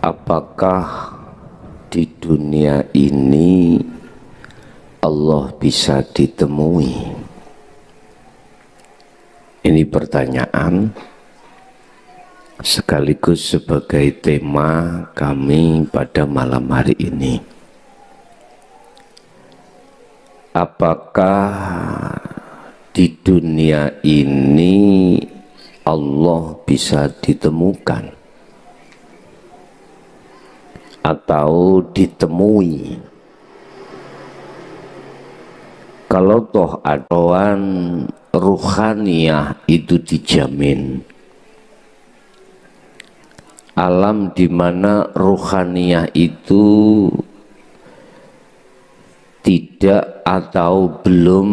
Apakah di dunia ini Allah bisa ditemui? Ini pertanyaan sekaligus sebagai tema kami pada malam hari ini. Apakah di dunia ini Allah bisa ditemukan atau ditemui? Kalau toh adoan ruhaniyah itu dijamin, alam di mana ruhaniyah itu tidak atau belum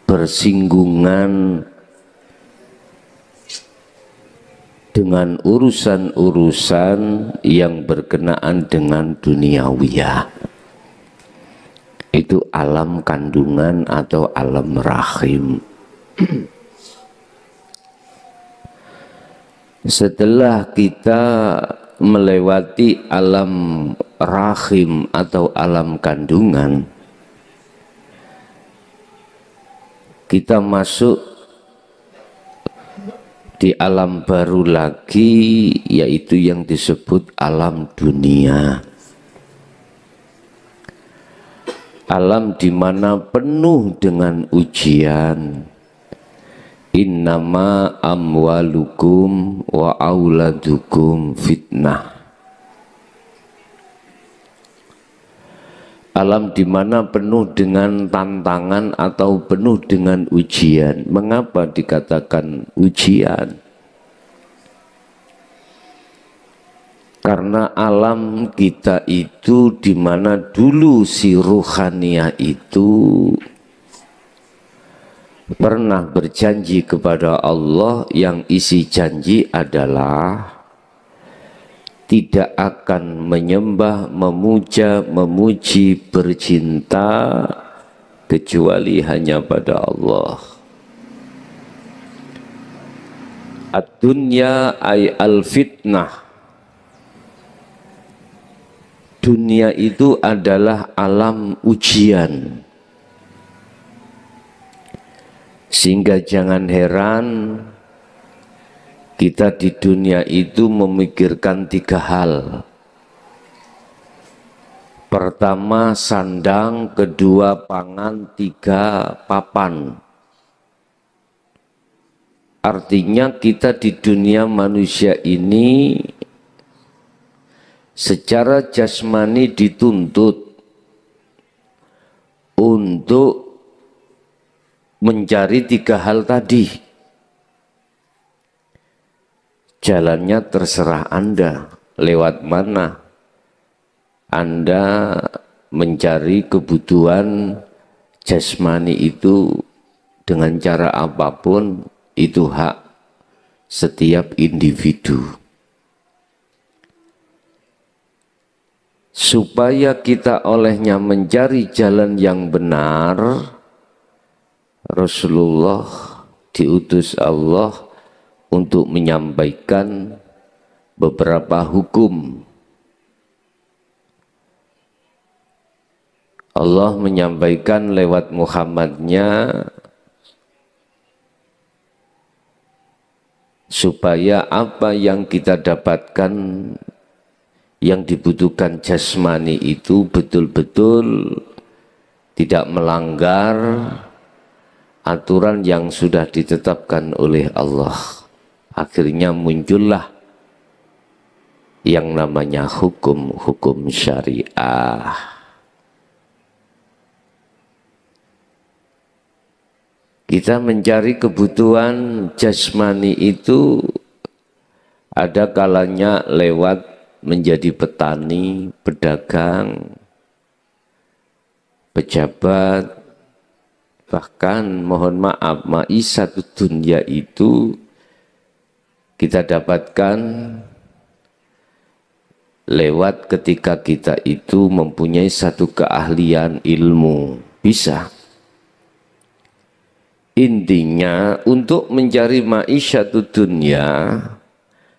bersinggungan dengan urusan-urusan yang berkenaan dengan duniawiyah. Itu alam kandungan atau alam rahim. Setelah kita melewati alam rahim atau alam kandungan, kita masuk di alam baru lagi, yaitu yang disebut alam dunia. Alam di mana penuh dengan ujian. Innama amwalukum wa auladukum fitnah. Alam di mana penuh dengan tantangan atau penuh dengan ujian. Mengapa dikatakan ujian? Karena alam kita itu di mana dulu si ruhaniyah itu pernah berjanji kepada Allah, yang isi janji adalah tidak akan menyembah, memuja, memuji, bercinta kecuali hanya pada Allah. Ad-dunya ay al-fitnah. Dunia itu adalah alam ujian. Sehingga jangan heran kita di dunia itu memikirkan tiga hal. Pertama sandang, kedua pangan, tiga papan. Artinya kita di dunia manusia ini secara jasmani dituntut untuk mencari tiga hal tadi. Jalannya terserah Anda, lewat mana Anda mencari kebutuhan jasmani itu, dengan cara apapun, itu hak setiap individu. Supaya kita olehnya mencari jalan yang benar, Rasulullah diutus Allah untuk menyampaikan beberapa hukum. Allah menyampaikan lewat Muhammadnya supaya apa yang kita dapatkan, yang dibutuhkan jasmani itu betul-betul tidak melanggar aturan yang sudah ditetapkan oleh Allah. Akhirnya muncullah yang namanya hukum-hukum syariah. Kita mencari kebutuhan jasmani itu ada kalanya lewat menjadi petani, pedagang, pejabat, bahkan mohon maaf, ma'isyatud dunya itu kita dapatkan lewat ketika kita itu mempunyai satu keahlian ilmu. Bisa. Intinya untuk mencari ma'isyatud dunya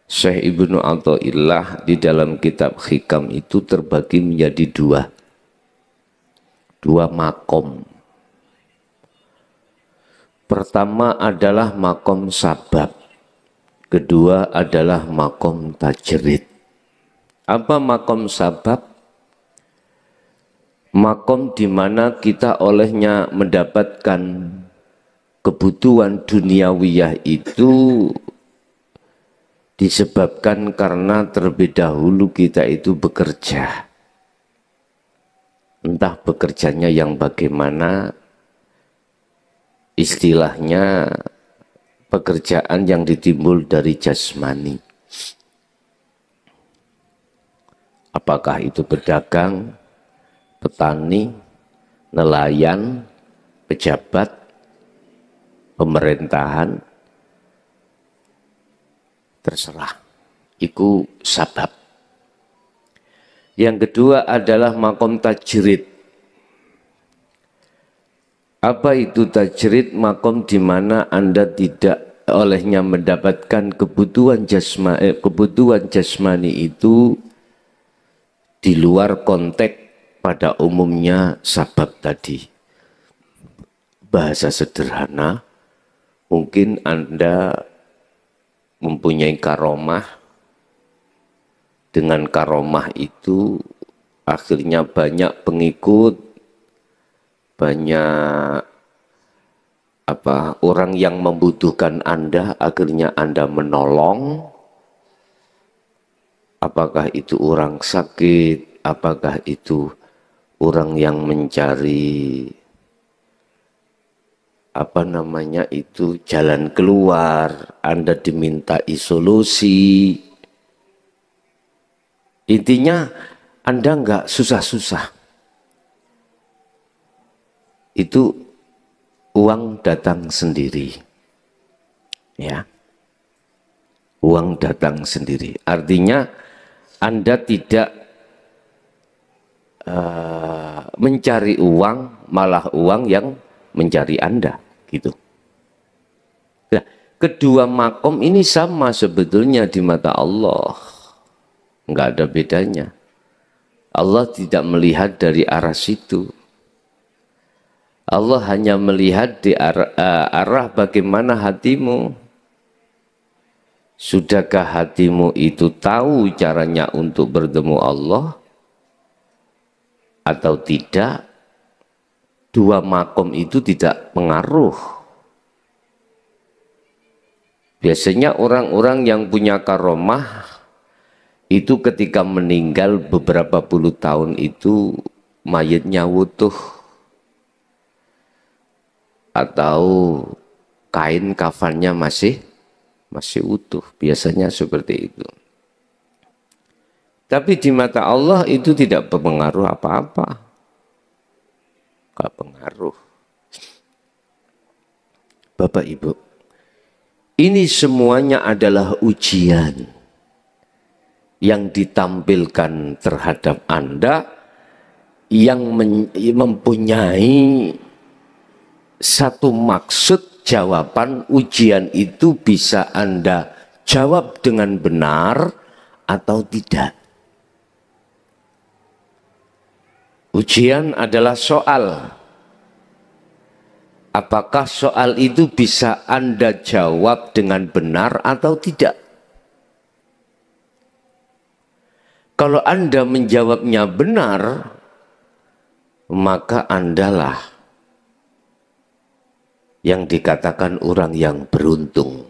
Syekh Ibnu Athaillah di dalam kitab Hikam itu terbagi menjadi dua makom. Pertama adalah makom sabab, kedua adalah makom tajrid. Apa makom sabab? Makom di mana kita olehnya mendapatkan kebutuhan duniawiyah itu disebabkan karena terlebih dahulu kita itu bekerja. Entah bekerjanya yang bagaimana, istilahnya pekerjaan yang ditimbul dari jasmani. Apakah itu pedagang, petani, nelayan, pejabat, pemerintahan, terserah. Iku sabab. Yang kedua adalah makom tajrid. Apa itu tajrid? Makom di mana Anda tidak olehnya mendapatkan kebutuhan jasmani itu di luar konteks pada umumnya sabab tadi. Bahasa sederhana, mungkin Anda mempunyai karomah, dengan karomah itu akhirnya banyak pengikut, banyak orang yang membutuhkan Anda, akhirnya Anda menolong. Apakah itu orang sakit, apakah itu orang yang mencari jalan keluar, Anda diminta solusi. Intinya Anda enggak susah-susah. Itu uang datang sendiri. Ya. Uang datang sendiri. Artinya Anda tidak mencari uang, malah uang yang mencari Anda, gitu. Nah, kedua makom ini sama sebetulnya di mata Allah, nggak ada bedanya. Allah tidak melihat dari arah situ. Allah hanya melihat di arah bagaimana hatimu. Sudahkah hatimu itu tahu caranya untuk bertemu Allah atau tidak? Dua makom itu tidak pengaruh. Biasanya orang-orang yang punya karomah itu ketika meninggal beberapa puluh tahun itu mayatnya utuh atau kain kafannya masih utuh, biasanya seperti itu. Tapi di mata Allah itu tidak berpengaruh apa-apa. Gak pengaruh. Bapak Ibu, ini semuanya adalah ujian yang ditampilkan terhadap Anda yang mempunyai satu maksud. Jawaban ujian itu bisa Anda jawab dengan benar atau tidak. Ujian adalah soal. Apakah soal itu bisa Anda jawab dengan benar atau tidak? Kalau Anda menjawabnya benar, maka Andalah yang dikatakan orang yang beruntung.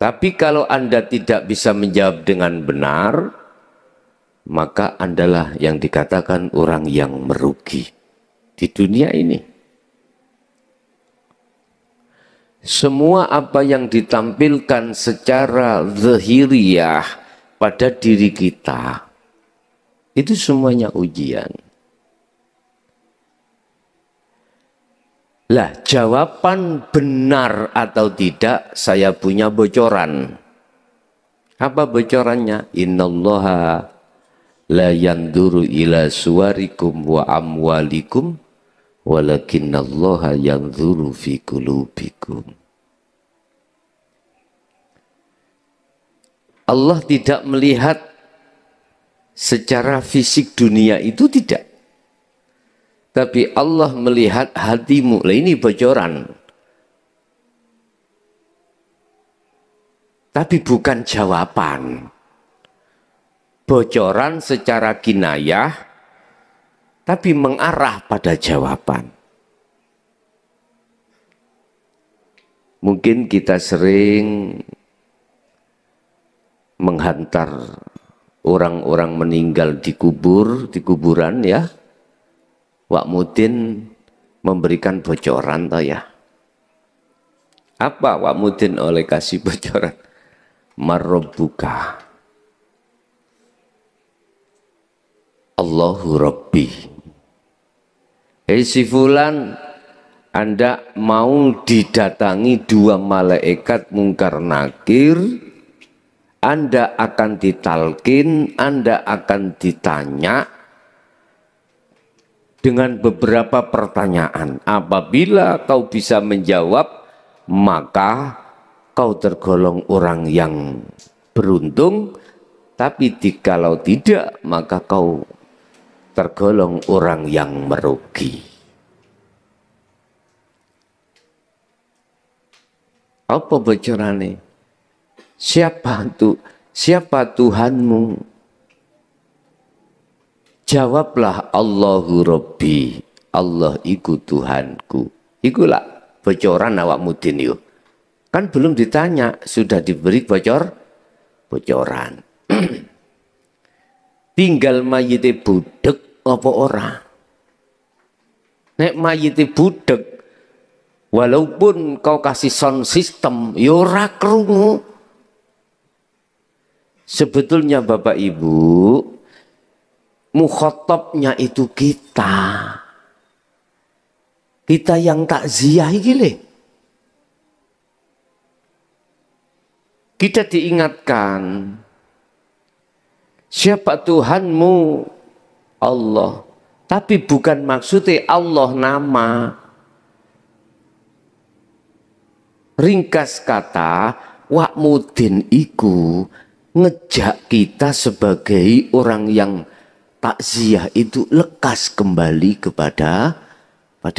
Tapi kalau Anda tidak bisa menjawab dengan benar, maka Andalah yang dikatakan orang yang merugi di dunia ini. Semua apa yang ditampilkan secara zahiriyah pada diri kita, itu semuanya ujian. Lah, jawaban benar atau tidak saya punya bocoran. Apa bocorannya? Innallaha la yanduru ila suwarikum wa amwalikum walakinnallaha yanduru fi qulubikum. Allah tidak melihat secara fisik dunia itu tidak. Tapi Allah melihat hatimu. Lah ini bocoran. Tapi bukan jawaban. Bocoran secara kinayah, tapi mengarah pada jawaban. Mungkin kita sering menghantar orang-orang meninggal di kuburan ya. Wak Mudin memberikan bocoran toh ya. Apa Wak Mudin oleh kasih bocoran? Marrabbuka. Allahu Rabbi. Si fulan, Anda mau didatangi dua malaikat mungkar nakir, Anda akan ditalkin, Anda akan ditanya dengan beberapa pertanyaan. Apabila kau bisa menjawab, maka kau tergolong orang yang beruntung, tapi jikalau tidak, maka kau tergolong orang yang merugi. Apa bocorannya? Siapa Tuhanmu? Jawablah Allahu Rabbi. Allah iku Tuhanku. Ikulah bocoran awak mudin yuk. Kan belum ditanya, sudah diberi bocoran. Tinggal mayite budek apa ora. Nek mayite budek, walaupun kau kasih sound system, ya ora krungu. Sebetulnya Bapak Ibu, mukhatabnya itu kita. Kita yang takziah iki lho. Kita diingatkan, siapa Tuhanmu? Allah. Tapi bukan maksudnya Allah nama. Ringkas kata, Wak Mudin iku ngejak kita sebagai orang yang takziah itu lekas kembali kepada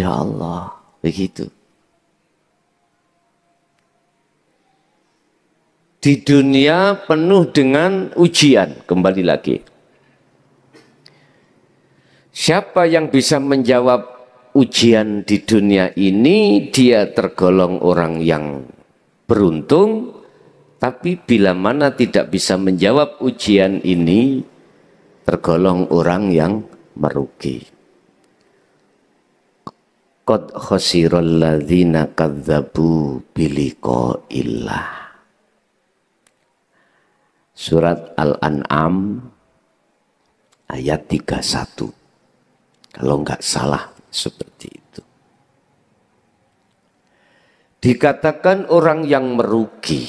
Allah. Begitu. Di dunia penuh dengan ujian, kembali lagi. Siapa yang bisa menjawab ujian di dunia ini, dia tergolong orang yang beruntung, tapi bila mana tidak bisa menjawab ujian ini, tergolong orang yang merugi. Qad khasiral ladzina kadzdzabu biliqa'illah. Surat Al-An'am ayat 31. Kalau enggak salah seperti itu. Dikatakan orang yang merugi.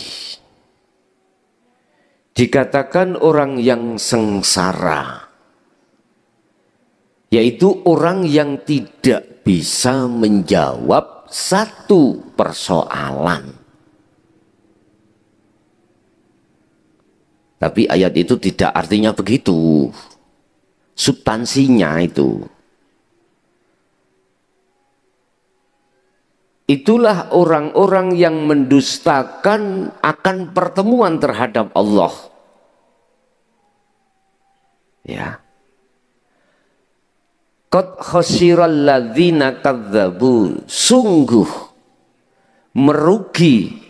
Dikatakan orang yang sengsara. Yaitu orang yang tidak bisa menjawab satu persoalan. Tapi ayat itu tidak artinya begitu. Substansinya itu. Itulah orang-orang yang mendustakan akan pertemuan terhadap Allah. Ya. Qad khasiral ladzina kadzdzabu. Sungguh merugi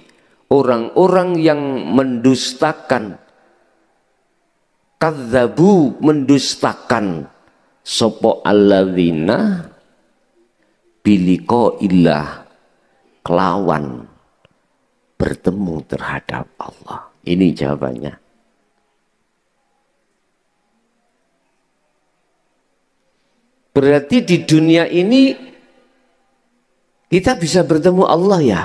orang-orang yang mendustakan. Kadzdzabu, mendustakan sopo alladzina biliqa'illah, kelawan bertemu terhadap Allah. Ini jawabannya. Berarti di dunia ini kita bisa bertemu Allah ya?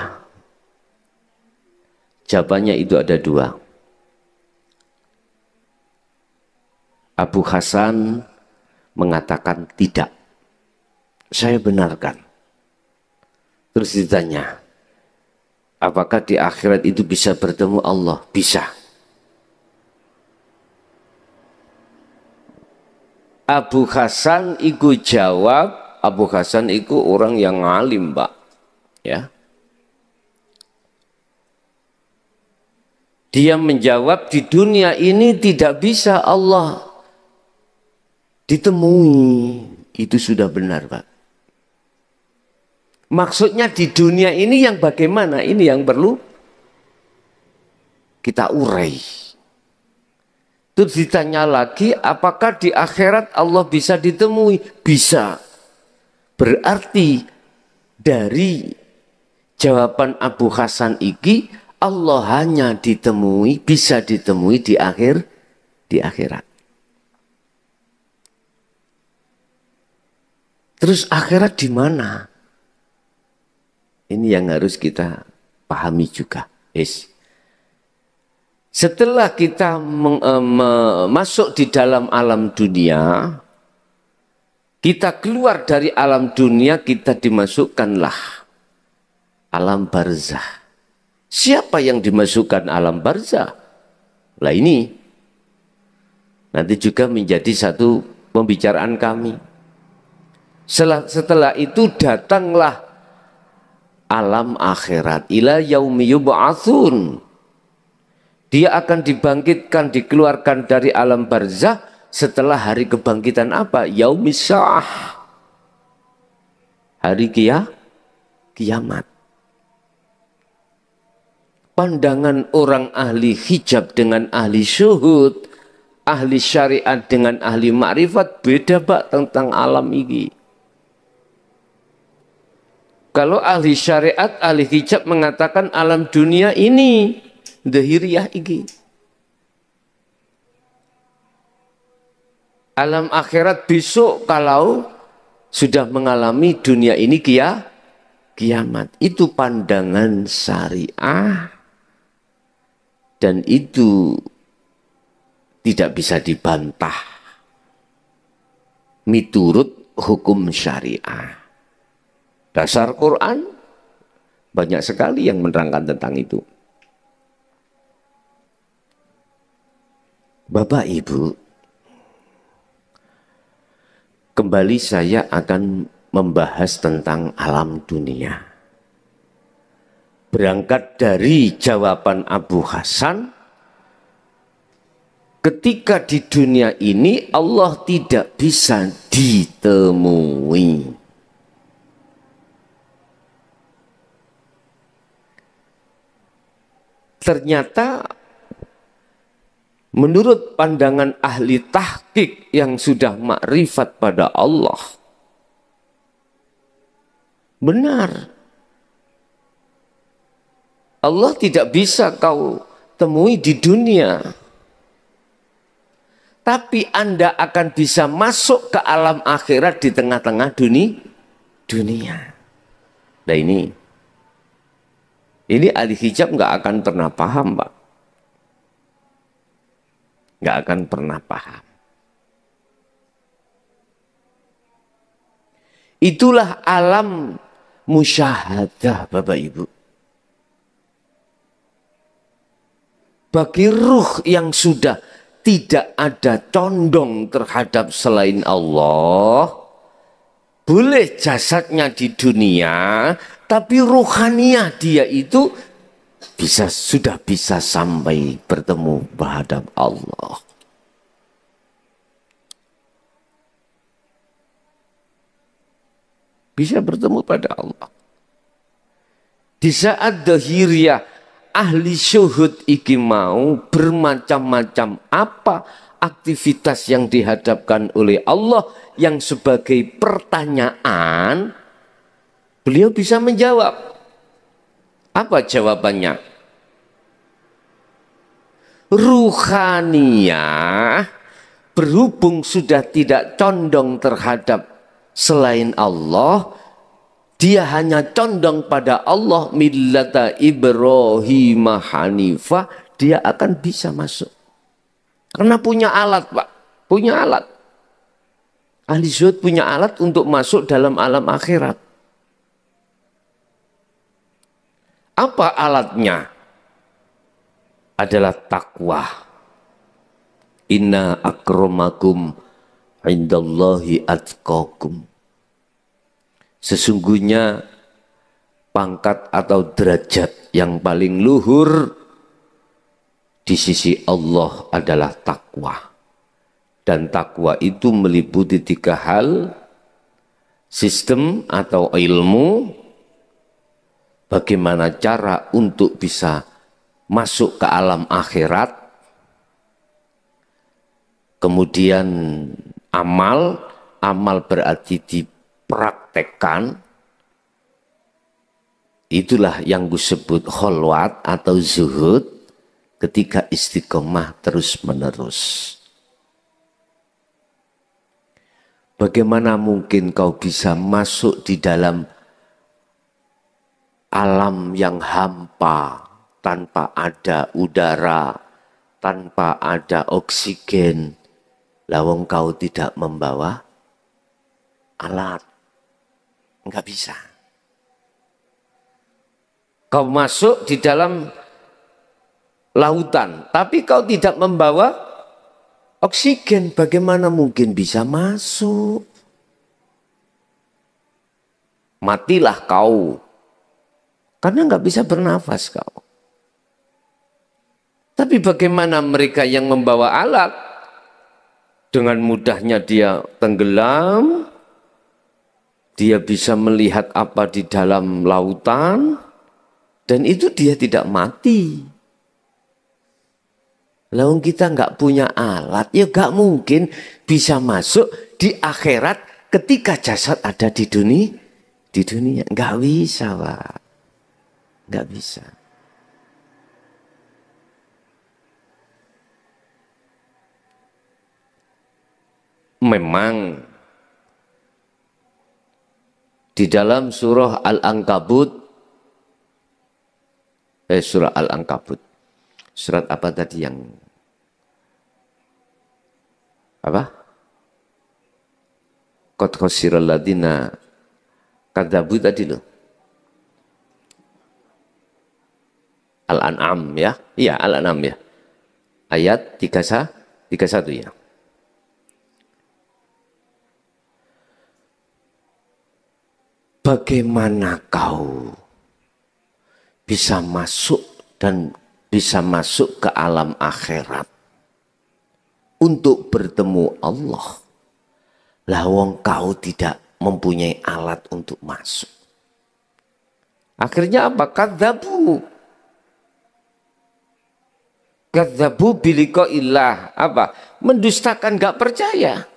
Jawabannya itu ada dua. Abu Hasan mengatakan tidak. Saya benarkan. Terus ditanya, apakah di akhirat itu bisa bertemu Allah? Bisa. Abu Hasan iku jawab, Abu Hasan iku orang yang alim, Pak. Ya. Dia menjawab, di dunia ini tidak bisa Allah ditemui. Itu sudah benar, Pak. Maksudnya di dunia ini yang bagaimana? Ini yang perlu kita urai. Terus ditanya lagi, apakah di akhirat Allah bisa ditemui? Bisa. Berarti dari jawaban Abu Hasan iki, Allah hanya ditemui, bisa ditemui di akhirat. Terus akhirat di mana? Ini yang harus kita pahami juga. Yes. Setelah kita masuk di dalam alam dunia, kita keluar dari alam dunia, kita dimasukkanlah alam barzah. Siapa yang dimasukkan alam barzah? Lah ini nanti juga menjadi satu pembicaraan kami. Setelah itu datanglah alam akhirat. Ila yaumi yub'atsun. Dia akan dibangkitkan, dikeluarkan dari alam barzah setelah hari kebangkitan apa? Yaumis sa'ah. Hari kiamat. Pandangan orang ahli hijab dengan ahli syuhud, ahli syariat dengan ahli makrifat beda, Pak, tentang alam ini. Kalau ahli syariat, ahli hijab mengatakan alam dunia ini dhahiriyah ini. Alam akhirat besok kalau sudah mengalami dunia ini kiamat. Itu pandangan syariah. Dan itu tidak bisa dibantah miturut hukum syariah. Dasar Quran banyak sekali yang menerangkan tentang itu. Bapak Ibu, kembali saya akan membahas tentang alam dunia. Berangkat dari jawaban Abu Hasan, ketika di dunia ini Allah tidak bisa ditemui. Ternyata menurut pandangan ahli tahqiq yang sudah makrifat pada Allah, benar. Allah tidak bisa kau temui di dunia. Tapi Anda akan bisa masuk ke alam akhirat di tengah-tengah dunia. Nah ini ahli hijab nggak akan pernah paham, Pak. Nggak akan pernah paham. Itulah alam musyahadah, Bapak Ibu. Bagi ruh yang sudah tidak ada condong terhadap selain Allah, boleh jasadnya di dunia, tapi ruhaniah dia itu sudah bisa sampai bertemu menghadap Allah. Bisa bertemu pada Allah. Di saat dhahiriyah ahli syuhud iki mau bermacam-macam apa aktivitas yang dihadapkan oleh Allah yang sebagai pertanyaan, beliau bisa menjawab. Apa jawabannya? Ruhaniyah berhubung sudah tidak condong terhadap selain Allah, dia hanya condong pada Allah, millata Ibrahim Hanifah, dia akan bisa masuk. Karena punya alat, Pak. Punya alat. Ahli zuhud punya alat untuk masuk dalam alam akhirat. Apa alatnya? Adalah takwa. Inna akramakum indallahi atqakum. Sesungguhnya pangkat atau derajat yang paling luhur di sisi Allah adalah takwa. Dan takwa itu meliputi 3 hal: sistem atau ilmu, bagaimana cara untuk bisa masuk ke alam akhirat, kemudian amal berarti dipraktekkan. Itulah yang disebut kholwat atau zuhud, ketika istiqomah terus menerus. Bagaimana mungkin kau bisa masuk di dalam alam yang hampa, tanpa ada udara, tanpa ada oksigen, lawang kau tidak membawa alat? Enggak bisa. Kau masuk di dalam lautan, tapi kau tidak membawa oksigen, bagaimana mungkin bisa masuk? Matilah kau, karena nggak bisa bernafas kau. Tapi bagaimana mereka yang membawa alat, dengan mudahnya dia tenggelam, dia bisa melihat apa di dalam lautan, dan itu dia tidak mati. Lalu kita nggak punya alat, ya nggak mungkin bisa masuk di akhirat ketika jasad ada di dunia. Nggak bisa, Pak. Nggak bisa. Memang di dalam surah Al-Ankabut, surah Al-Ankabut, surat apa tadi yang apa? Qad khasiral ladina kadzabu tadi loh. Al-An'am ya. Iya, Al-An'am ya. Ayat 31 ya. Bagaimana kau bisa masuk dan bisa masuk ke alam akhirat untuk bertemu Allah, lawang kau tidak mempunyai alat untuk masuk? Akhirnya apa? Kadzabu biliqa'illah. Apa? Mendustakan, gak percaya.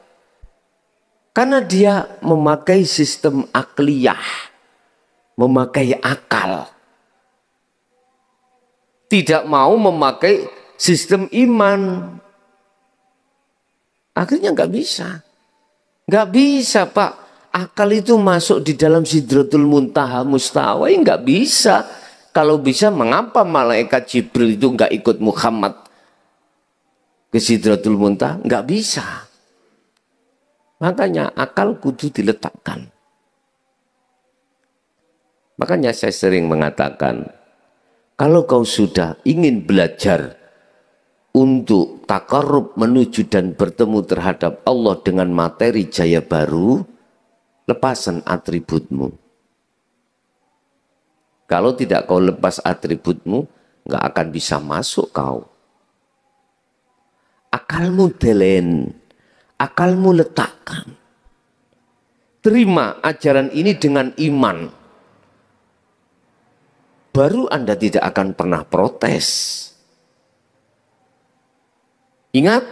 Karena dia memakai sistem akliyah, memakai akal. Tidak mau memakai sistem iman. Akhirnya nggak bisa. Nggak bisa, Pak. Akal itu masuk di dalam Sidratul Muntaha Mustawa, nggak bisa. Kalau bisa, mengapa malaikat Jibril itu nggak ikut Muhammad ke Sidratul Muntaha? Nggak bisa. Makanya akal kudu diletakkan. Makanya saya sering mengatakan, kalau kau sudah ingin belajar untuk takarrub menuju dan bertemu terhadap Allah dengan materi jaya baru, lepasan atributmu. Kalau tidak kau lepas atributmu, nggak akan bisa masuk kau. Akalmu delen, akalmu letakkan. Terima ajaran ini dengan iman. Baru Anda tidak akan pernah protes. Ingat,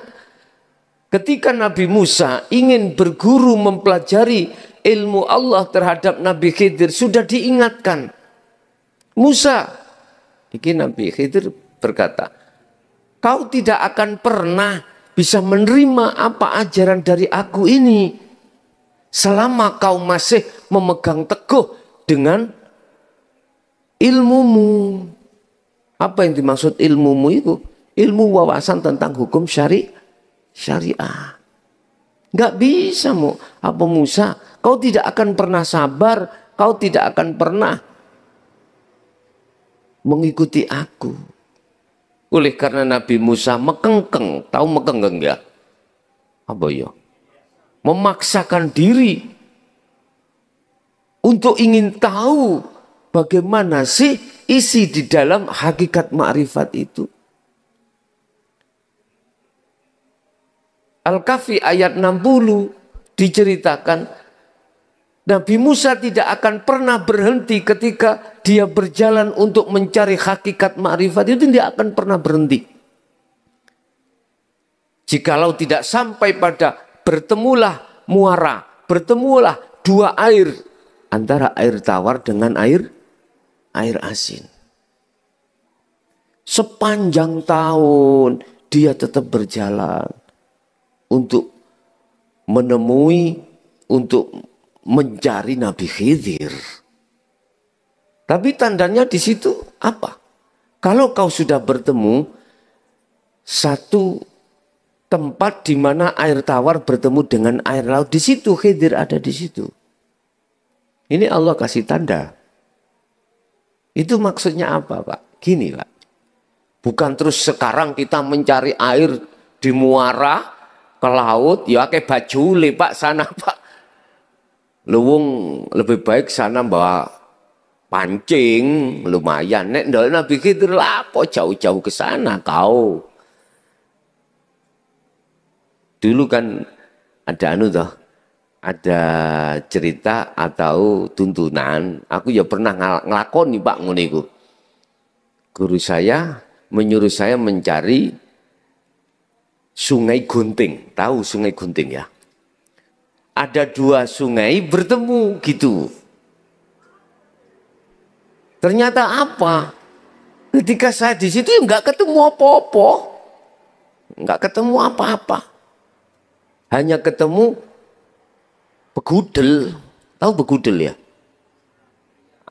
ketika Nabi Musa ingin berguru mempelajari ilmu Allah terhadap Nabi Khidir, sudah diingatkan. Musa, ini Nabi Khidir berkata, kau tidak akan pernah bisa menerima apa ajaran dari aku ini selama kau masih memegang teguh dengan ilmumu. Apa yang dimaksud ilmumu itu? Ilmu wawasan tentang hukum syariah. Nggak bisa, apa Musa, kau tidak akan pernah sabar, kau tidak akan pernah mengikuti aku. Oleh karena Nabi Musa mekengkeng, tahu mekengkeng ya? Apa ya? memaksakan diri untuk ingin tahu bagaimana sih isi di dalam hakikat ma'rifat itu. Al-Kahfi ayat 60 diceritakan Nabi Musa tidak akan pernah berhenti ketika dia berjalan untuk mencari hakikat ma'rifat itu, tidak akan pernah berhenti. Jikalau tidak sampai pada bertemulah muara, bertemulah dua air, antara air tawar dengan air asin. Sepanjang tahun dia tetap berjalan untuk menemui, untuk mencari Nabi Khidir. Tapi tandanya di situ apa? Kalau kau sudah bertemu satu tempat di mana air tawar bertemu dengan air laut, di situ Khidir ada di situ. Ini Allah kasih tanda. Itu maksudnya apa, Pak? Gini, Pak. Bukan terus sekarang kita mencari air di muara ke laut, ya pakai baju Pak sana, Pak. Luwung lebih baik sana bawa pancing, lumayan. Nek ndol Nabi Khidir lapo jauh-jauh ke sana kau. Dulu kan ada ada cerita atau tuntunan. Aku ya pernah ngelakoni Pak nguniku. Guru saya menyuruh saya mencari Sungai Gunting. Tahu Sungai Gunting ya? Ada dua sungai bertemu gitu. Ternyata apa? Ketika saya di situ nggak ketemu apa-apa, nggak ketemu apa-apa. Hanya ketemu begudel. Tahu begudel ya?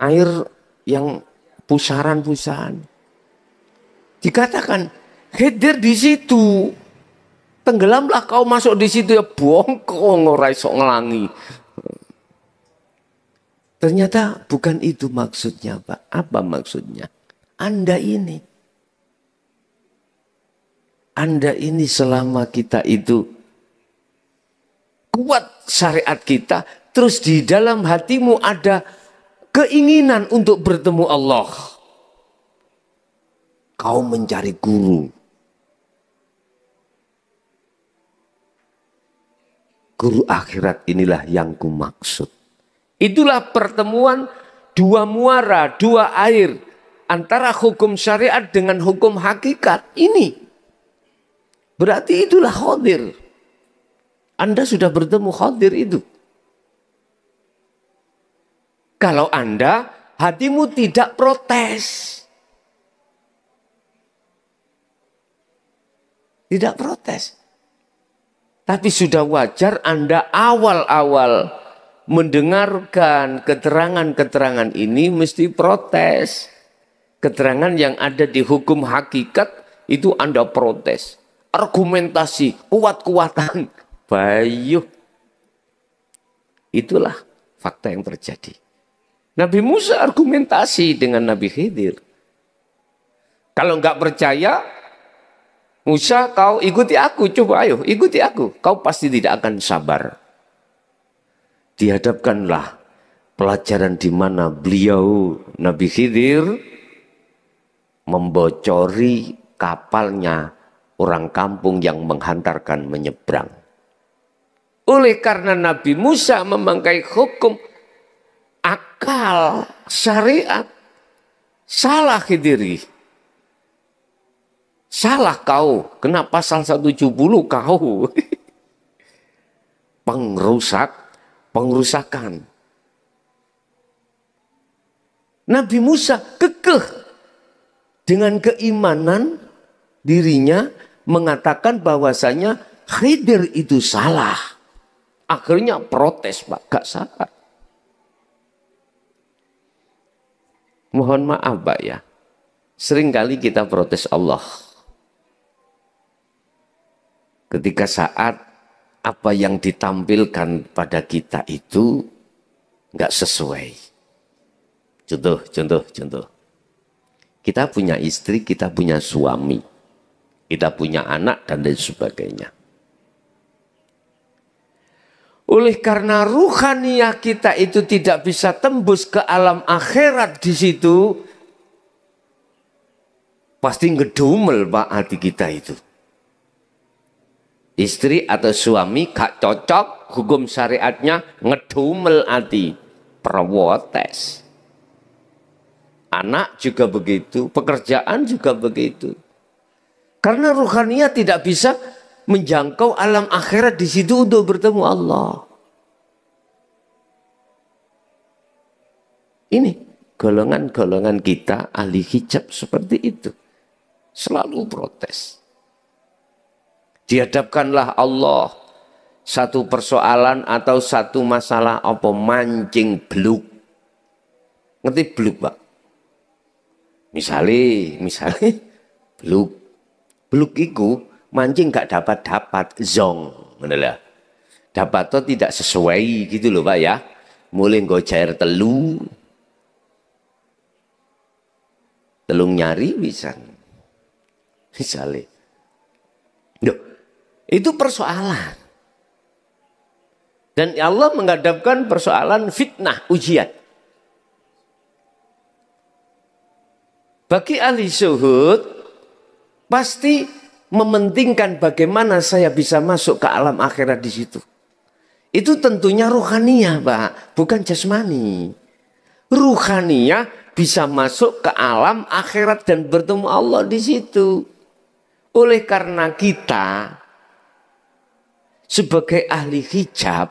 Air yang pusaran-pusaran. Dikatakan Khidir di situ. Tenggelamlah kau masuk di situ ya, bongkong ora iso ngelangi. Ternyata bukan itu maksudnya, Pak. Apa maksudnya? Anda ini selama kita itu kuat syariat kita, terus di dalam hatimu ada keinginan untuk bertemu Allah. Kau mencari guru. Guru akhirat inilah yang kumaksud. Itulah pertemuan dua muara, dua air. Antara hukum syariat dengan hukum hakikat. Ini. Berarti itulah Khidir. Anda sudah bertemu Khidir itu. Kalau Anda, hatimu tidak protes. Tidak protes. Tapi sudah wajar Anda awal-awal mendengarkan keterangan-keterangan ini mesti protes. Keterangan yang ada di hukum hakikat itu Anda protes. Argumentasi, kuat-kuatan. Bayuh. Itulah fakta yang terjadi. Nabi Musa argumentasi dengan Nabi Khidir. Kalau nggak percaya, Musa, kau ikuti aku, coba ayo ikuti aku. Kau pasti tidak akan sabar. Dihadapkanlah pelajaran di mana beliau, Nabi Khidir, membocori kapalnya orang kampung yang menghantarkan menyeberang. Oleh karena Nabi Musa memakai hukum akal, syariat, salah Khidiri. Salah kau, kena pasal 170 kau. Pengrusakan. Nabi Musa kekeh dengan keimanan dirinya mengatakan bahwasanya Khidir itu salah. Akhirnya protes, Pak, gak salah. Mohon maaf, Pak ya. Seringkali kita protes Allah. Ketika saat apa yang ditampilkan pada kita itu nggak sesuai. Contoh. Kita punya istri, kita punya suami, kita punya anak dan lain sebagainya. Oleh karena ruhaniyah kita itu tidak bisa tembus ke alam akhirat di situ, pasti ngedumel Pak hati kita itu. Istri atau suami gak cocok, hukum syariatnya ngedumel hati, protes. Anak juga begitu, pekerjaan juga begitu. Karena ruhaniyah tidak bisa menjangkau alam akhirat di situ untuk bertemu Allah. Ini golongan-golongan kita ahli hijab seperti itu. Selalu protes. Dihadapkanlah Allah satu persoalan atau satu masalah apa mancing bluk. Ngerti bluk, Pak? Misalnya bluk. Bluk itu mancing gak dapat zong. Dapat tuh tidak sesuai gitu loh Pak ya. Mulai gocair telung nyari bisa. Misalnya. Duh, itu persoalan. Dan Allah menghadapkan persoalan fitnah, ujian. Bagi ahli zuhud, pasti mementingkan bagaimana saya bisa masuk ke alam akhirat di situ. Itu tentunya ruhaniyah, Pak, bukan jasmani. Ruhaniyah bisa masuk ke alam akhirat dan bertemu Allah di situ. Oleh karena kita sebagai ahli hijab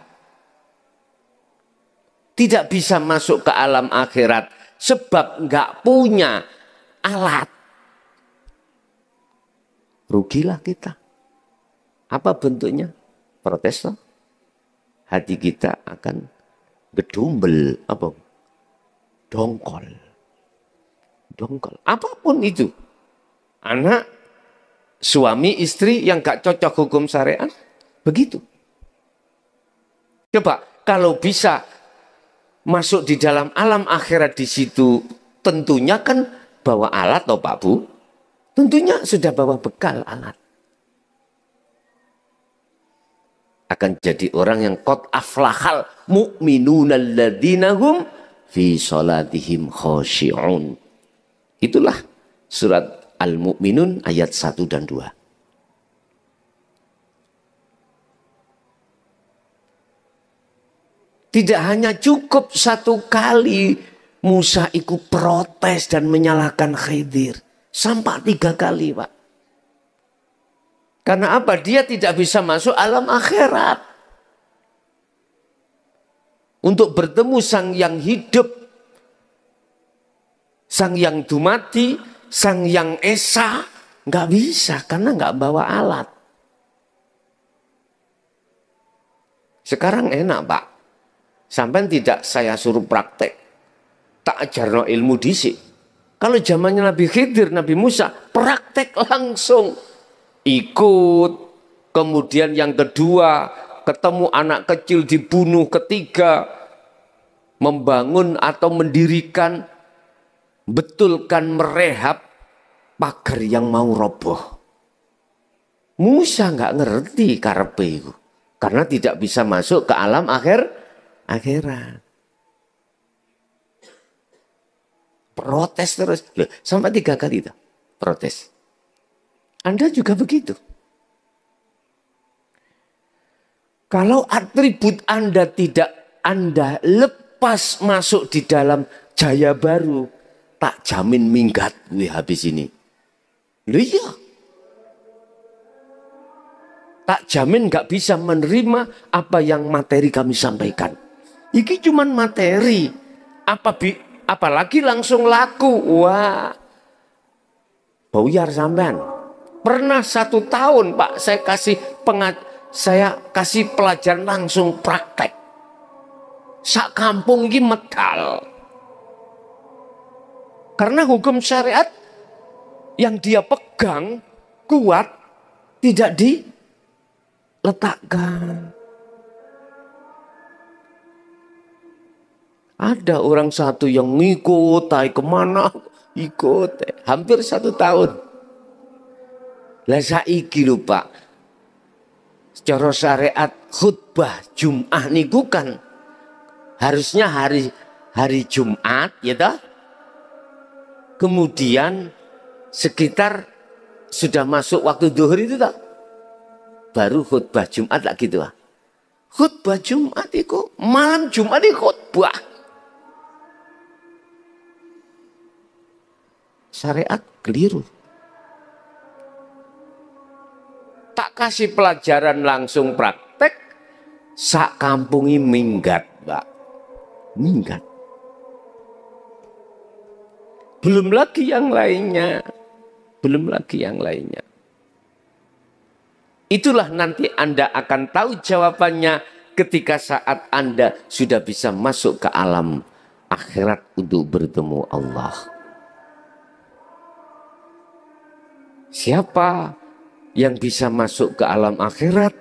tidak bisa masuk ke alam akhirat sebab nggak punya alat. Rugilah kita. Apa bentuknya? Protes loh. Hati kita akan gedumbel, apa? Dongkol. Apapun itu. Anak, suami, istri yang gak cocok hukum syariat, begitu. Coba kalau bisa masuk di dalam alam akhirat di situ, tentunya kan bawa alat toh Pak Bu. Tentunya sudah bawa bekal alat. Akan jadi orang yang qad aflahal mu'minuna alladzina hum fi salatihim khashi'un. Itulah surat Al-Mu'minun ayat 1 dan 2. Tidak hanya cukup satu kali Musa ikut protes dan menyalahkan Khidir. Sampai 3 kali, Pak. Karena apa? Dia tidak bisa masuk alam akhirat. Untuk bertemu sang yang hidup, sang yang dumati, sang yang esa, nggak bisa karena nggak bawa alat. Sekarang enak Pak, sampai tidak saya suruh praktek, tak ajarno ilmu disik. Kalau zamannya Nabi Khidir, Nabi Musa, praktek langsung, ikut. Kemudian yang kedua, ketemu anak kecil dibunuh. Ketiga, membangun atau mendirikan, betulkan, merehab pagar yang mau roboh. Musa nggak ngerti karepe itu, karena tidak bisa masuk ke alam akhirat. Protes terus. Loh, sampai 3 kali itu protes. Anda juga begitu. Kalau atribut Anda tidak Anda lepas masuk di dalam jaya baru, tak jamin minggat gue habis ini. Loh iya. Tak jamin gak bisa menerima apa yang materi kami sampaikan. Iki cuman materi. Apalagi langsung laku. Wah. Buyar sampean. Pernah 1 tahun Pak saya kasih pelajaran langsung praktek. Sak kampung ini medal. Karena hukum syariat yang dia pegang kuat tidak diletakkan. Ada orang satu yang ngikut, kemana ikut, hampir 1 tahun. Lah saiki lho Pak, secara syariat khutbah Jum'ah niku kan harusnya hari Jumat ya toh. Kemudian sekitar sudah masuk waktu zuhur itu toh. Baru khutbah Jumat lah gitu. Khutbah Jumat itu malam Jumat itu khutbah. Syariat keliru. Tak kasih pelajaran langsung praktek, sak kampungi minggat, Mbak. Minggat. Belum lagi yang lainnya. Belum lagi yang lainnya. Itulah nanti Anda akan tahu jawabannya ketika saat Anda sudah bisa masuk ke alam akhirat untuk bertemu Allah. Siapa yang bisa masuk ke alam akhirat?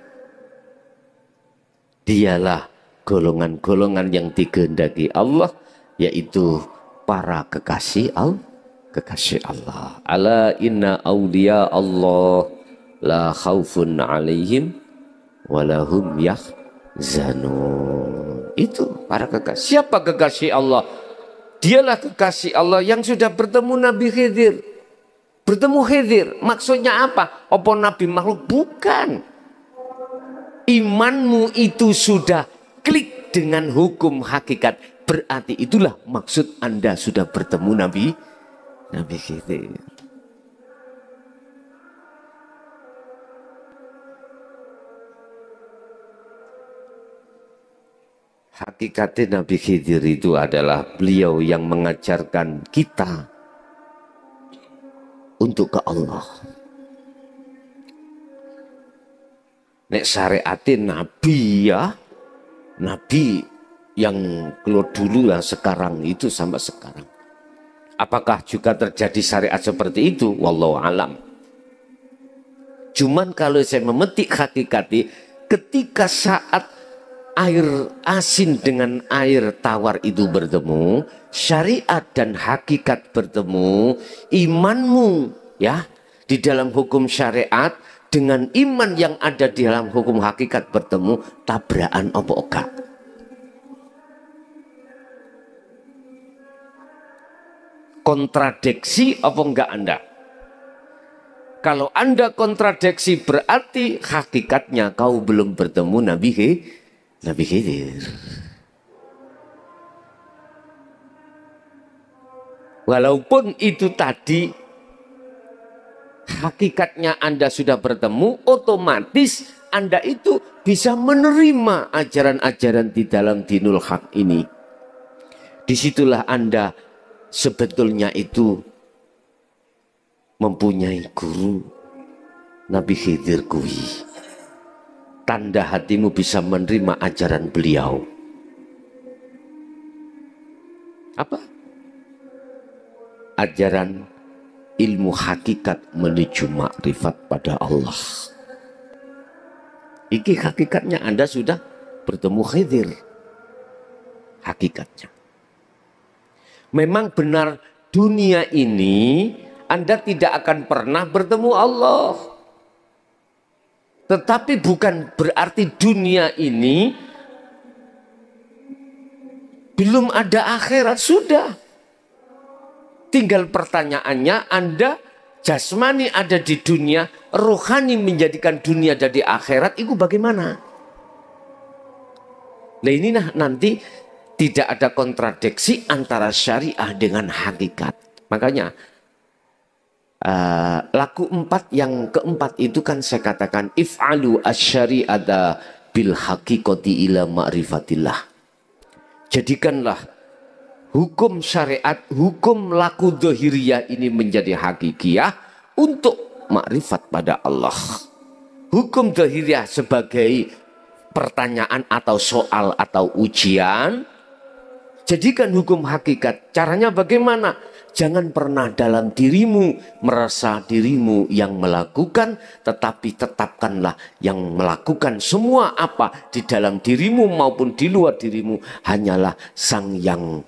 Dialah golongan-golongan yang dikehendaki Allah, yaitu para kekasih Allah. Ala inna awliya Allah la khaufun alaihim walahum yahzanun. Itu para kekasih. Siapa kekasih Allah? Dialah kekasih Allah yang sudah bertemu Nabi Khidir. Bertemu Khidir, maksudnya apa? Apa Nabi makhluk? Bukan. Imanmu itu sudah klik dengan hukum hakikat. Berarti itulah maksud Anda sudah bertemu Nabi Khidir. Hakikatnya Nabi Khidir itu adalah beliau yang mengajarkan kita untuk ke Allah. Nek syariatin Nabi ya, Nabi yang keluar dulu yang sekarang itu sampai sekarang. Apakah juga terjadi syariat seperti itu? Wallahu alam. Cuman kalau saya memetik hakikatnya, ketika saat air asin dengan air tawar itu bertemu, syariat dan hakikat bertemu, imanmu ya di dalam hukum syariat dengan iman yang ada di dalam hukum hakikat bertemu, tabrakan apa enggak? Kontradiksi apa enggak Anda? Kalau Anda kontradiksi berarti hakikatnya kau belum bertemu Nabi Khidir. Walaupun itu tadi hakikatnya Anda sudah bertemu, otomatis Anda itu bisa menerima ajaran-ajaran di dalam dinul haq ini. Disitulah Anda sebetulnya itu mempunyai guru Nabi Khidir kuwi. Tanda hatimu bisa menerima ajaran beliau. Apa? Ajaran ilmu hakikat menuju makrifat pada Allah. Iki hakikatnya Anda sudah bertemu Khidir. Hakikatnya. Memang benar dunia ini Anda tidak akan pernah bertemu Allah. Tetapi bukan berarti dunia ini belum ada akhirat. Sudah. Tinggal pertanyaannya, Anda jasmani ada di dunia, rohani menjadikan dunia dari akhirat, itu bagaimana? Nah ini nanti tidak ada kontradiksi antara syariah dengan hakikat. Makanya laku 4 yang keempat itu kan saya katakan if'alu asyari'ata bil haqiqati ila ma'rifatillah. Jadikanlah hukum syariat, hukum laku dhahiriyah ini menjadi hakikiyah untuk makrifat pada Allah. Hukum dhahiriyah sebagai pertanyaan atau soal atau ujian. Jadikan hukum hakikat. Caranya bagaimana? Jangan pernah dalam dirimu merasa dirimu yang melakukan, tetapi tetapkanlah yang melakukan semua apa di dalam dirimu maupun di luar dirimu hanyalah Sang Yang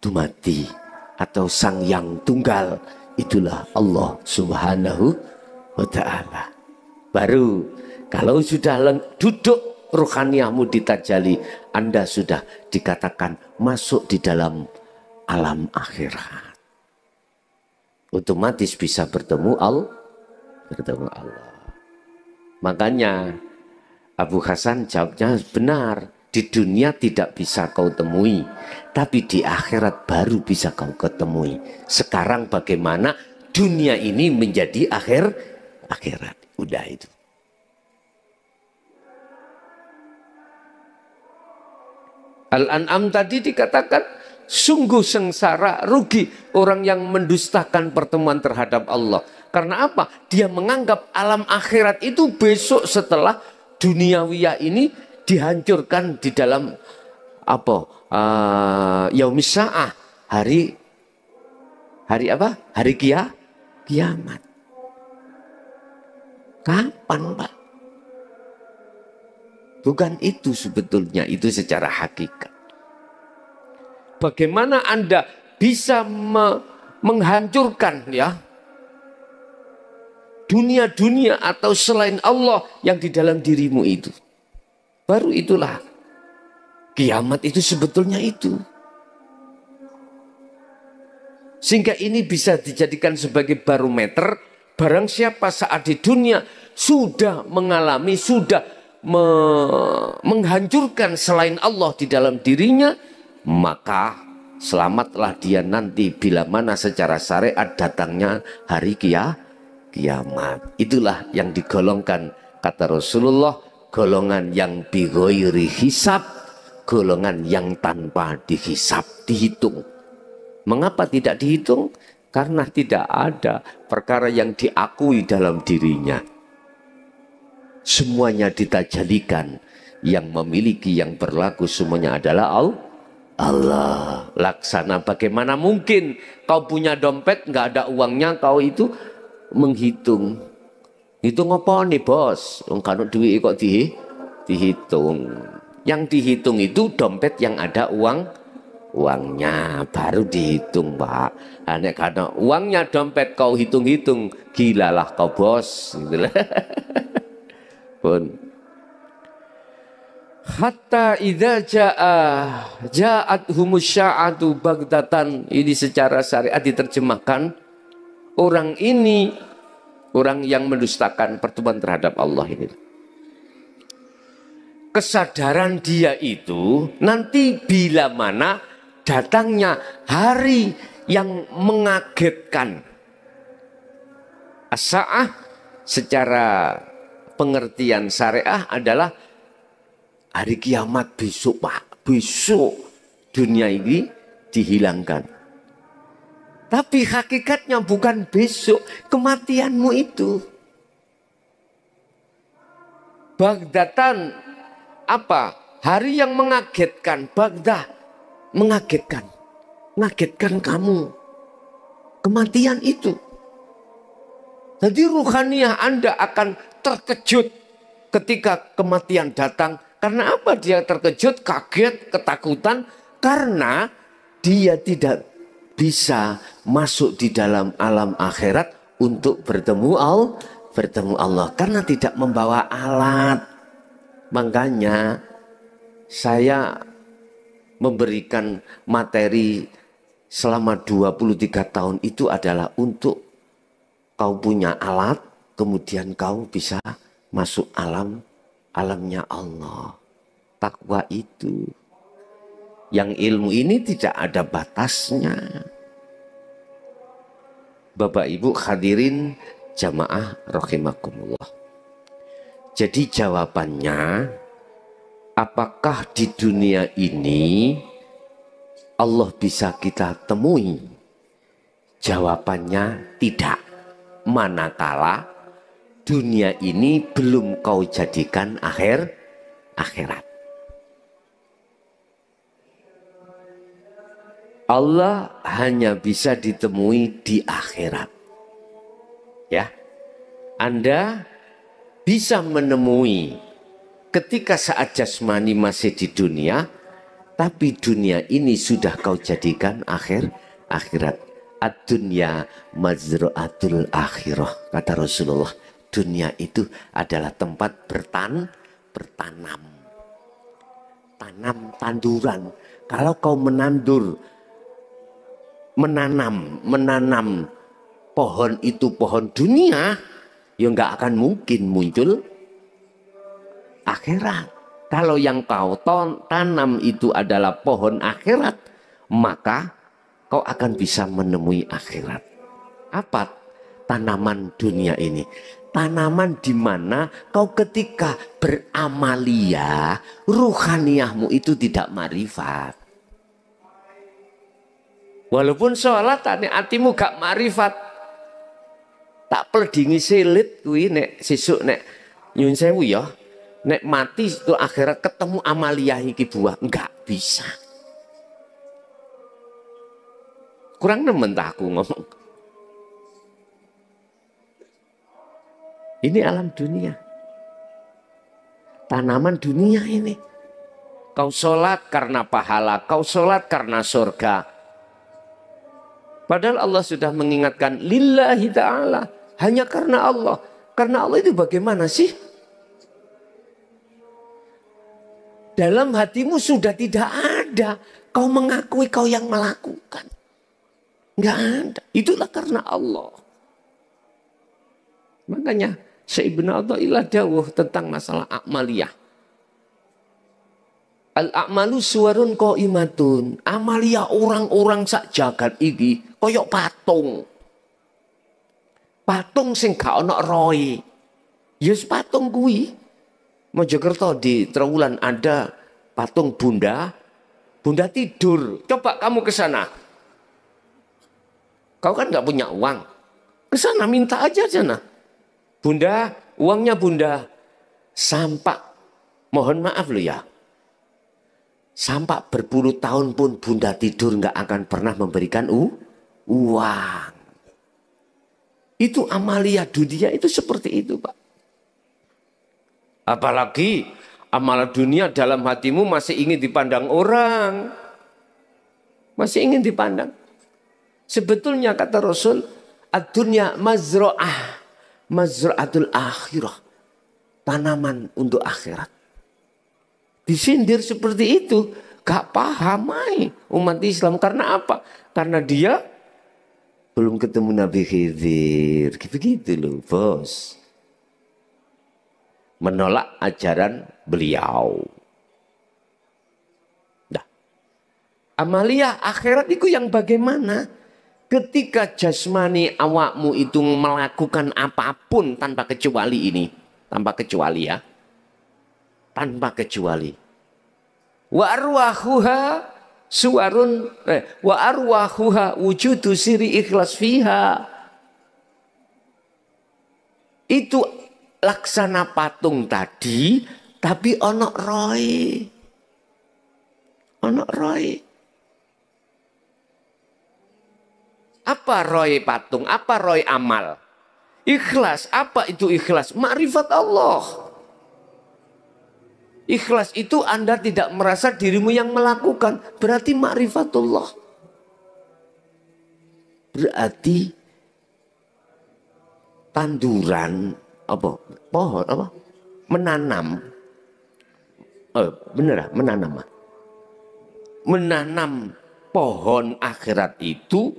Dumati atau Sang Yang Tunggal. Itulah Allah Subhanahu wa Ta'ala. Baru kalau sudah duduk ruhaniahmu ditajali, Anda sudah dikatakan masuk di dalam alam akhirat. Otomatis bisa bertemu Allah. Makanya Abu Hasan jawabnya benar. Di dunia tidak bisa kau temui, tapi di akhirat baru bisa kau ketemui. Sekarang bagaimana dunia ini menjadi akhirat. Udah itu. Al-An'am tadi dikatakan sungguh sengsara, rugi orang yang mendustakan pertemuan terhadap Allah. Karena apa? Dia menganggap alam akhirat itu besok setelah duniawiyah ini dihancurkan di dalam apa? Yaumis Sa'ah, hari apa? Hari kiamat. Kapan, Pak? Bukan itu sebetulnya, itu secara hakikat. Bagaimana Anda bisa menghancurkan ya dunia-dunia atau selain Allah yang di dalam dirimu itu? Baru itulah kiamat itu sebetulnya itu. Sehingga ini bisa dijadikan sebagai barometer. Barang siapa saat di dunia sudah mengalami, sudah menghancurkan selain Allah di dalam dirinya, maka selamatlah dia nanti bila mana secara syariat datangnya hari kiamat. Itulah yang digolongkan, kata Rasulullah, golongan yang bighairi hisab, golongan yang tanpa dihisab, dihitung. Mengapa tidak dihitung? Karena tidak ada perkara yang diakui dalam dirinya. Semuanya ditajalikan. Yang memiliki, yang berlaku semuanya adalah Allah. Laksana bagaimana mungkin kau punya dompet nggak ada uangnya, kau itu menghitung. Hitung apa nih bos? Kalau duit kok dihitung. Yang dihitung itu dompet yang ada uangnya, baru dihitung, Pak. Nek karena uangnya dompet kau hitung-hitung, gilalah kau bos. Gitu. Pun. Hatta idza ja'at humusya'atu bagdatan. Ini secara syariat diterjemahkan, orang ini orang yang mendustakan pertemuan terhadap Allah ini. Kesadaran dia itu nanti bila mana datangnya hari yang mengagetkan. As-sa'ah secara pengertian syariah adalah hari kiamat besok, Pak. Besok dunia ini dihilangkan. Tapi hakikatnya bukan besok, kematianmu itu. Bagdatan apa? Hari yang mengagetkan. Bagdah mengagetkan. Mengagetkan kamu. Kematian itu. Jadi ruhaniah Anda akan terkejut ketika kematian datang. Karena apa dia terkejut, kaget, ketakutan? Karena dia tidak bisa masuk di dalam alam akhirat untuk bertemu Allah karena tidak membawa alat. Makanya saya memberikan materi selama 23 tahun itu adalah untuk kau punya alat, kemudian kau bisa masuk alamnya Allah. Takwa itu. Yang ilmu ini tidak ada batasnya. Bapak Ibu hadirin jamaah rahimakumullah. Jadi jawabannya, apakah di dunia ini Allah bisa kita temui? Jawabannya tidak. Manakala dunia ini belum kau jadikan akhirat. Allah hanya bisa ditemui di akhirat. Ya. Anda bisa menemui ketika saat jasmani masih di dunia, tapi dunia ini sudah kau jadikan akhirat. Ad-dunya mazra'atul akhirah, kata Rasulullah. dunia itu adalah tempat bertanam. Tanam tanduran. Kalau kau menanam pohon itu pohon dunia, ya nggak akan mungkin muncul akhirat. Kalau yang kau tanam itu adalah pohon akhirat, maka kau akan bisa menemui akhirat. Apa tanaman dunia ini? Tanaman di mana kau ketika beramalia, ruhaniyahmu itu tidak marifat. Walaupun sholat hatimu gak marifat, tak peldingi silit kuwi nek sesuk nek nyun sewu ya, nek mati itu akhirat ketemu amaliyah iki buah, enggak bisa. Kurang nemen tak aku ngomong. Ini alam dunia. Tanaman dunia ini. Kau sholat karena pahala, kau sholat karena surga. Padahal Allah sudah mengingatkan lillahi ta'ala. Hanya karena Allah. Karena Allah itu bagaimana sih? Dalam hatimu sudah tidak ada. Kau mengakui kau yang melakukan. Enggak ada. Itulah karena Allah. Makanya Syekh Ibnu Athaillah dawuh tentang masalah amaliyah. Al-a'malu suwarun qaimatun. Amaliyah orang-orang sak jagat iki koyok patung. Patung sing gak ana roe. Yes patung kuwi. Mojokerto di Trowulan ada patung Bunda. Bunda tidur. Coba kamu ke sana. Kau kan gak punya uang. Ke sana minta aja sana. Bunda, uangnya Bunda. Sampai, mohon maaf loh ya. Sampai berpuluh tahun pun Bunda tidur nggak akan pernah memberikan uang. Itu amalia dunia itu seperti itu Pak. Apalagi amalan dunia dalam hatimu masih ingin dipandang orang. Masih ingin dipandang. Sebetulnya kata Rasul, ad-dunya mazra'atul akhirah. Tanaman untuk akhirat. Disindir seperti itu. Gak paham umat Islam. Karena apa? Karena dia belum ketemu Nabi Khidir. Begitu loh bos. Menolak ajaran beliau. Nah, amalia akhirat itu yang bagaimana? Ketika jasmani awakmu itu melakukan apapun tanpa kecuali ini. Tanpa kecuali ya. Tanpa kecuali. Wa arwahuha suwarun. Wa arwahuha wujudu siri ikhlas fiha. Itu laksana patung tadi. Tapi onok roy. Onok roy. Apa roy patung? Apa roy amal? Ikhlas. Apa itu ikhlas? Ma'rifat Allah. Ikhlas itu Anda tidak merasa dirimu yang melakukan. Berarti ma'rifatullah. Berarti tanduran apa? Pohon apa? Menanam. Bener menanam. Menanam pohon akhirat itu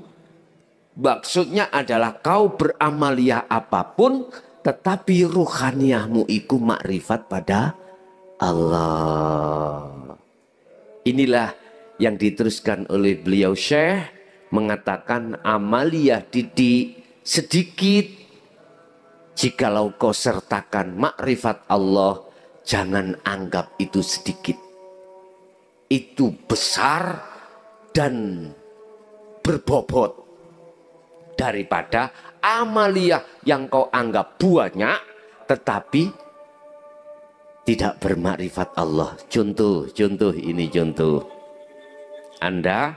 maksudnya adalah kau beramaliyah apapun tetapi ruhaniyahmu iku makrifat pada Allah. Inilah yang diteruskan oleh beliau Syekh mengatakan amaliyah didik sedikit. Jikalau kau sertakan makrifat Allah, jangan anggap itu sedikit. Itu besar dan berbobot daripada amaliyah yang kau anggap banyak tetapi tidak bermakrifat Allah. Contoh ini contoh. Anda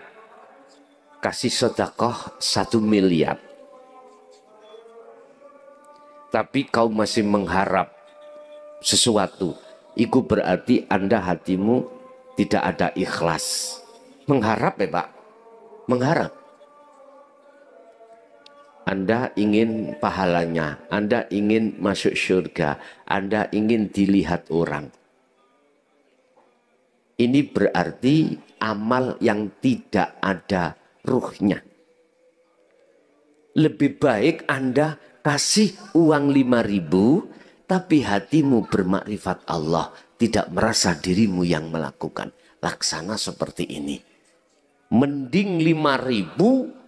kasih sedekah 1 miliar. Tapi kau masih mengharap sesuatu. Itu berarti Anda hatimu tidak ada ikhlas. Mengharap ya Pak. Mengharap. Anda ingin pahalanya, Anda ingin masuk surga, Anda ingin dilihat orang. Ini berarti amal yang tidak ada ruhnya. Lebih baik Anda kasih uang 5.000, tapi hatimu bermakrifat Allah, tidak merasa dirimu yang melakukan. Laksana seperti ini. Mending 5.000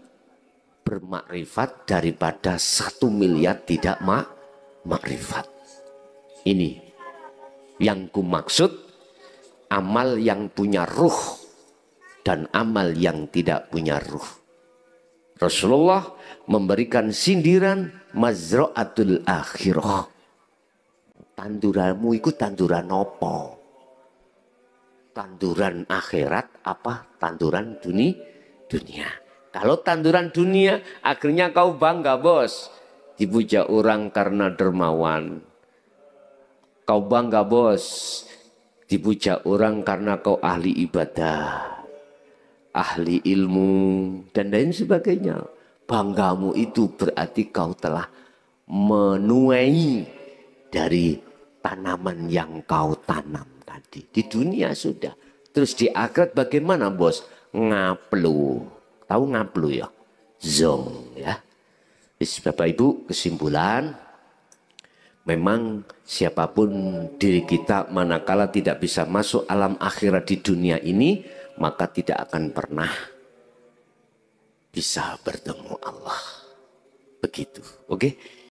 bermakrifat daripada 1 miliar tidak makrifat. Ini yang ku maksud, amal yang punya ruh dan amal yang tidak punya ruh. Rasulullah memberikan sindiran mazra'atul akhirah. Tanduranmu itu tanduran apa? Tanduran akhirat apa tanduran dunia? Kalau tanduran dunia, akhirnya kau bangga bos. Dipuja orang karena dermawan. Kau bangga bos. Dipuja orang karena kau ahli ibadah, ahli ilmu, dan lain sebagainya. Banggamu itu berarti kau telah menuai dari tanaman yang kau tanam tadi. Di dunia sudah. Terus di akhirat bagaimana bos? Ngaplu. Tahu ngaplu ya? Zong ya. Bapak Ibu, kesimpulan, memang siapapun diri kita manakala tidak bisa masuk alam akhirat di dunia ini, maka tidak akan pernah bisa bertemu Allah. Begitu. Oke?